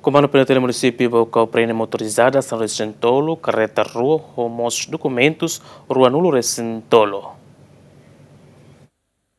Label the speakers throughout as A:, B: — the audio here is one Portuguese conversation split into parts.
A: Comando Penitenciário Município Baucau prende motorizada São Recentolo, carreta rua, homos documentos, rua nulo Recentolo.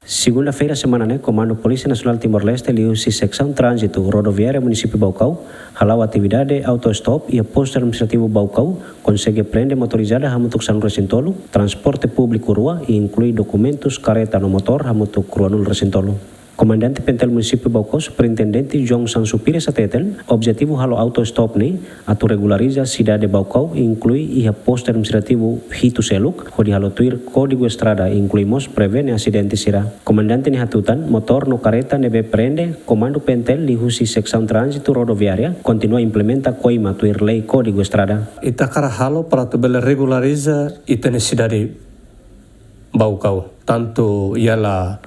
B: Segunda-feira, semana, Comando Polícia Nacional Timor-Leste liu-se secção trânsito rodoviária município Baucau, halau atividade auto-stop e posto administrativo Baucau consegue prender motorizada hamutuk São Recentolo, transporte público rua e inclui documentos carreta no motor hamutuk rua nulo Recentolo. Comandante Pentel Município Baucau, Superintendente Jong Sansupire Satetel, objetivo halo auto-stop ni atu regulariza cidade Baucau inclui ia posto administrativo Hitu Seluk, hodi halo tuir código estrada incluímos prevene acidente sira. Comandante ni hatutan motor no careta nebe prende, Comando Pentel lihusi secção trânsito rodoviária continua implementa coima tuir lei código estrada.
C: Ita cara halo para tebele regulariza itene cidade Baucau, tanto ialah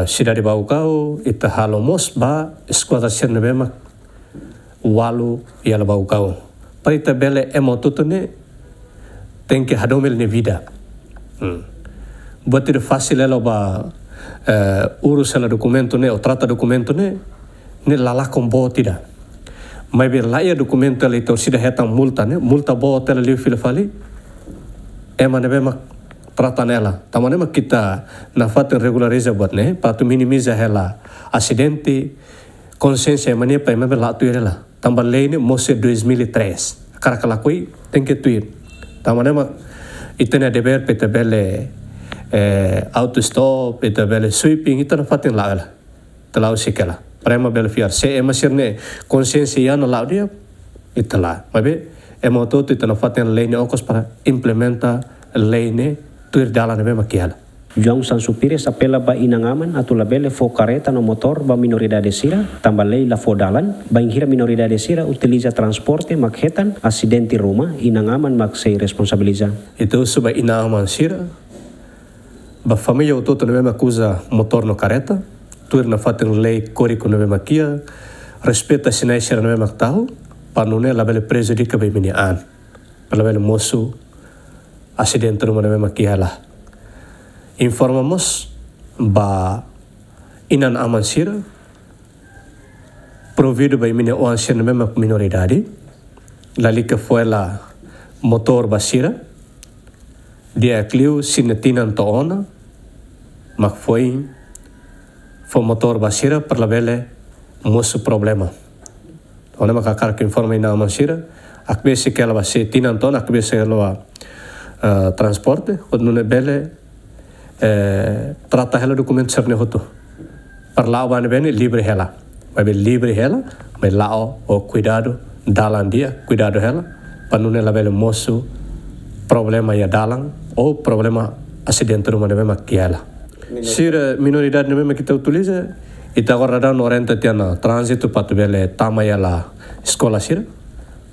C: cidade Baucau ita halo mos ba esquadra sernebema walu ialah Baucau. Para ita bele emotutune tem que hadomel ne vida. Buat itu fácil ela ba urus ela documento ne ou trata documento ne lala com bo tida. Mas be laia documento ela itu sida hetang multa ne multa bo tela liu fila fali emanebema trata nela. Tamanema kita na fatin regulariza buat ne para tu minimiza ela acidente consciência mania para member lá tu ela. Tambah lei ne mose 2003. Cara kalakui tem que tuir. Tamanema itena deber peta bele auto stop peta bele sweeping itena fatin la ela. Telau sikela. Prema bele fiar se emasirne consciência yana la dia itela. Mabe emoto itena fatin lei ne okos para implementa lei ne tuir dalan memang kiala.
B: Jong Sansupire apela ba inangaman atu labele fo careta no motor ba minoridade sira, tambah lei la fo dalan, ba inghira minoridade sira utiliza transporte makhetan acidente rumah inangaman mak se responsabiliza.
C: Itu suba inangaman sira, ba família utoto memang acusa motor no careta, tuir na fatin lei código memang kia, respeita sinai sira memang tahu, panune labele prejudica ba minian, labele mosu acidente rumah memang kialah. Informamos ba inan aman sira provido ba imine o ansir memang minoridade lalika fuela motor basira dia kliu sinetinan to ona mak foi motor basira per la bele mosu problema. Ona makakar ke informa ina aman sira akbesi kela ba tinan to akbesi lo transporte quando non è belle tratta hela documento cerne hoto per lao bane bene libre hela ma be libre hela ma lao o cuidado dalan dia cuidado hela para non è la belle mosso problema ya dalan o problema acidente rumah ne memang kiala sira minoridade ne memang kita utiliza ita agora dan orienta tiana transito patu belle tama ya la escola sira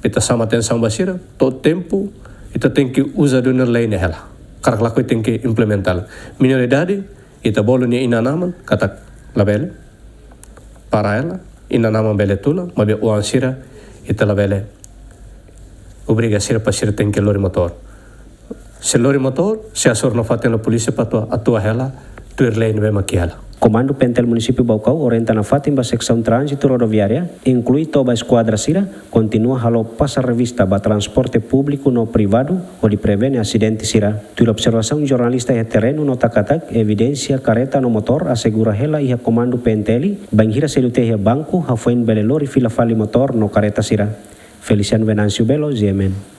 C: pita sama atenção basira todo tempo ita tem que usar dunia lain hela. Karena laku tem que implementar. Minoridade ita bolu ni inanaman kata labele para ela inanaman bele tula, mabe uang sira ita labele obriga sira pasir tem que lori motor. Se lori motor se asor no faten la polícia para atua hela tuir lain be makiala.
B: Comando Pentel Município Baucau orienta na fatimba secção trânsito rodoviária, inclui toda a esquadra sira, continua halo passa revista ba transporte público no privado, onde prevene acidente sira. Tu observação jornalista e terreno no takatak, evidência careta no motor, assegura hela e comando Penteli, banhira selutehia banco, hafuin belelori fila fali motor no careta sira. Feliciano Venâncio Belo, GMN.